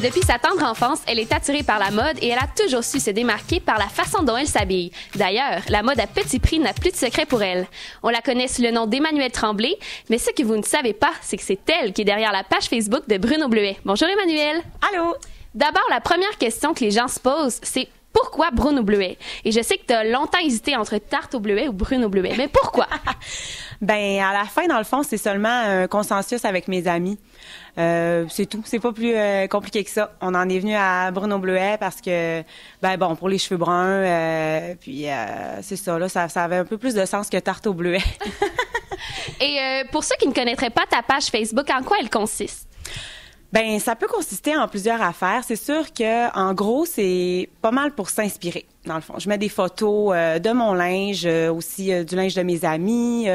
Depuis sa tendre enfance, elle est attirée par la mode et elle a toujours su se démarquer par la façon dont elle s'habille. D'ailleurs, la mode à petit prix n'a plus de secret pour elle. On la connaît sous le nom d'Emmanuelle Tremblay, mais ce que vous ne savez pas, c'est que c'est elle qui est derrière la page Facebook de Bruno Bleuet. Bonjour Emmanuelle. Allô. D'abord, la première question que les gens se posent, c'est pourquoi Bruno Bleuet? Et je sais que tu as longtemps hésité entre Tarte au Bleuet ou Bruno Bleuet, mais pourquoi? Ben à la fin, dans le fond, c'est seulement un consensus avec mes amis. C'est tout. C'est pas plus compliqué que ça. On en est venu à Bruno Bleuet parce que, ben bon, pour les cheveux bruns, puis c'est ça, là, ça avait un peu plus de sens que Tarte au Bleuet. Et pour ceux qui ne connaîtraient pas ta page Facebook, en quoi elle consiste? Ben, ça peut consister en plusieurs affaires. C'est sûr que, en gros, c'est pas mal pour s'inspirer, dans le fond. Je mets des photos de mon linge, aussi du linge de mes amis,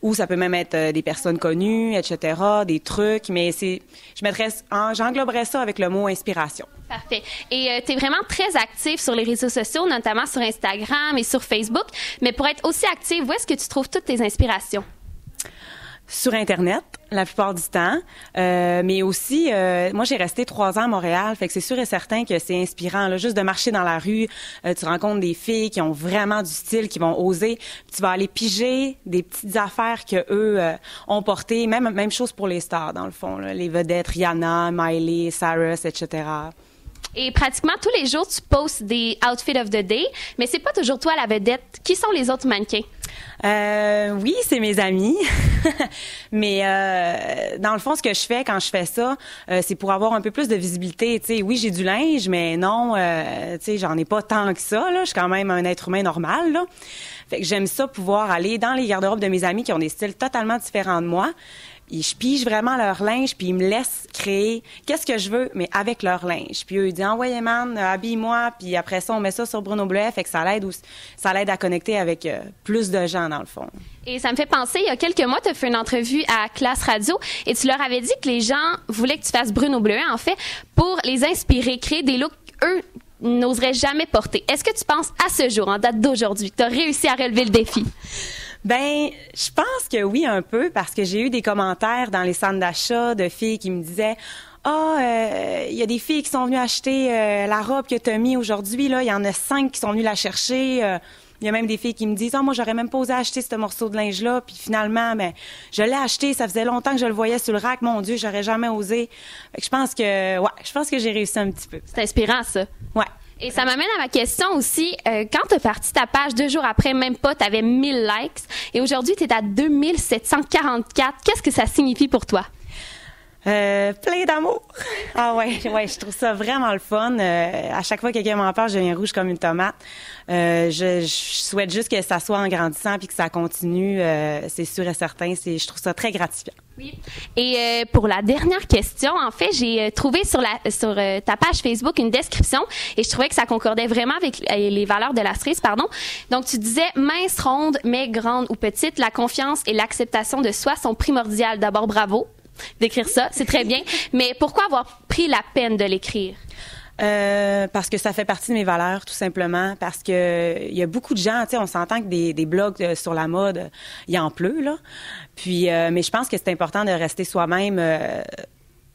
ou ça peut même être des personnes connues, etc., des trucs, mais j'engloberais ça avec le mot inspiration. Parfait. Et tu es vraiment très active sur les réseaux sociaux, notamment sur Instagram et sur Facebook. Mais pour être aussi active, où est-ce que tu trouves toutes tes inspirations? Sur Internet, la plupart du temps. Mais aussi, moi, j'ai resté 3 ans à Montréal, fait que c'est sûr et certain que c'est inspirant, là, juste de marcher dans la rue. Tu rencontres des filles qui ont vraiment du style, qui vont oser. Tu vas aller piger des petites affaires que eux ont portées. Même chose pour les stars, dans le fond, là, les vedettes, Rihanna, Miley, Cyrus, etc. Et pratiquement tous les jours, tu postes des outfits of the day, mais c'est pas toujours toi la vedette. Qui sont les autres mannequins? Oui, c'est mes amis. Mais dans le fond, ce que je fais quand je fais ça, c'est pour avoir un peu plus de visibilité. Tu sais, oui, j'ai du linge, mais non, tu sais, j'en ai pas tant que ça. Là, je suis quand même un être humain normal. Là. Fait que j'aime ça pouvoir aller dans les garde-robes de mes amis qui ont des styles totalement différents de moi. Et je pige vraiment leur linge, puis ils me laissent créer qu'est-ce que je veux, mais avec leur linge. Puis eux, ils disent « ouais, man, habille-moi », puis après ça, on met ça sur Bruno Bleuet, fait que ça l'aide à connecter avec plus de gens, dans le fond. Et ça me fait penser, il y a quelques mois, tu as fait une entrevue à Classe Radio et tu leur avais dit que les gens voulaient que tu fasses Bruno Bleuet, en fait, pour les inspirer, créer des looks, eux, n'oseraient jamais porter. Est-ce que tu penses, à ce jour, en date d'aujourd'hui, que tu as réussi à relever le défi? Ben, je pense que oui, un peu, parce que j'ai eu des commentaires dans les centres d'achat de filles qui me disaient « il y a des filles qui sont venues acheter la robe que tu as mis aujourd'hui, là, il y en a 5 qui sont venues la chercher. Il y a même des filles qui me disent « moi, j'aurais même pas osé acheter ce morceau de linge-là. » Puis finalement, ben, je l'ai acheté, ça faisait longtemps que je le voyais sur le rack. Mon Dieu, j'aurais jamais osé. Fait que je pense que j'ai réussi un petit peu. C'est inspirant, ça. Ouais. Et ça m'amène à ma question aussi. Quand tu as parti ta page 2 jours après, même pas, tu avais 1000 likes. Et aujourd'hui, tu es à 2744. Qu'est-ce que ça signifie pour toi? Plein d'amour. Ah ouais, je trouve ça vraiment le fun. À chaque fois que quelqu'un m'en parle, je deviens rouge comme une tomate. Je souhaite juste que ça soit en grandissant puis que ça continue. C'est sûr et certain. Je trouve ça très gratifiant. Oui. Et pour la dernière question, en fait, j'ai trouvé sur ta page Facebook une description et je trouvais que ça concordait vraiment avec les valeurs de la cerise, pardon. Donc, tu disais mince, ronde, mais grande ou petite, la confiance et l'acceptation de soi sont primordiales. D'abord, bravo d'écrire ça, c'est très bien. Mais pourquoi avoir pris la peine de l'écrire? Parce que ça fait partie de mes valeurs, tout simplement. Parce que il y a beaucoup de gens, tu sais, on s'entend que des blogs sur la mode, il en pleut, là. Puis, mais je pense que c'est important de rester soi-même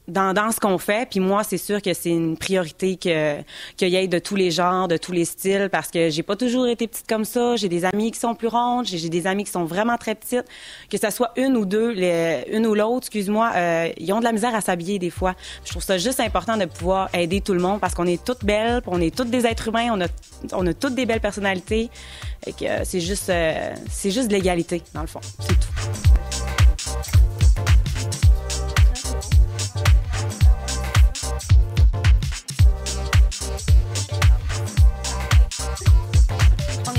dans ce qu'on fait. Puis moi, c'est sûr que c'est une priorité qu'il y ait de tous les genres, de tous les styles, parce que j'ai pas toujours été petite comme ça. J'ai des amies qui sont plus rondes, j'ai des amies qui sont vraiment très petites. Que ça soit une ou deux, une ou l'autre, excuse-moi, ils ont de la misère à s'habiller des fois. Je trouve ça juste important de pouvoir aider tout le monde parce qu'on est toutes belles, on est toutes des êtres humains, on a toutes des belles personnalités. Et que c'est juste de l'égalité, dans le fond. C'est tout.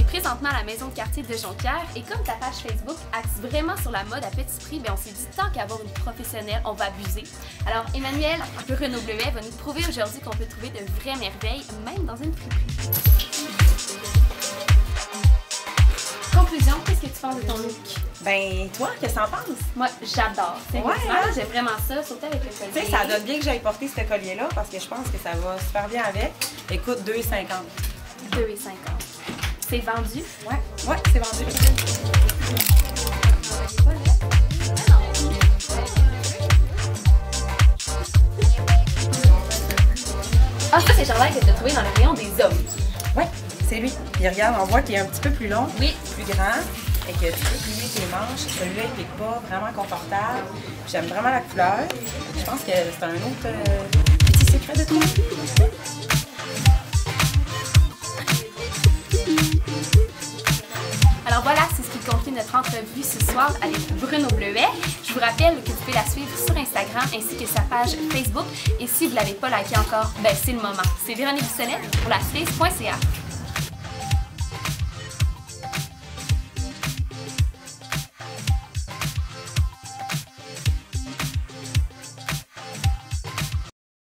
Présentement à la maison de quartier de Jonquière et comme ta page Facebook axe vraiment sur la mode à petit prix, bien on s'est dit tant qu'avoir une professionnelle, on va abuser. Alors Emmanuelle Bruno Bleuet va nous prouver aujourd'hui qu'on peut trouver de vraies merveilles même dans une friperie. Conclusion, qu'est-ce que tu penses de ton look? Ben toi, qu'est-ce que t'en penses? Moi, j'adore. J'aime vraiment ça, surtout avec le collier. Tu sais, ça donne bien que j'aille porter ce collier-là parce que je pense que ça va super bien avec. Écoute, 2,50. 2,50. C'est vendu? Ouais, c'est vendu. Ah, ça, c'est Chandail que tu as trouvé dans le rayon des hommes. Oui, c'est lui. Puis regarde, on voit qu'il est un petit peu plus long, Oui. plus grand, et que tu peux plier tes manches. Celui-là, il pique pas, vraiment confortable. J'aime vraiment la couleur. Je pense que c'est un autre petit secret de toi. Alors voilà, c'est ce qui conclut notre entrevue ce soir avec Bruno Bleuet. Je vous rappelle que vous pouvez la suivre sur Instagram ainsi que sa page Facebook. Et si vous ne l'avez pas liké encore, ben c'est le moment. C'est Véronique Bissonnette pour la Cerise.ca.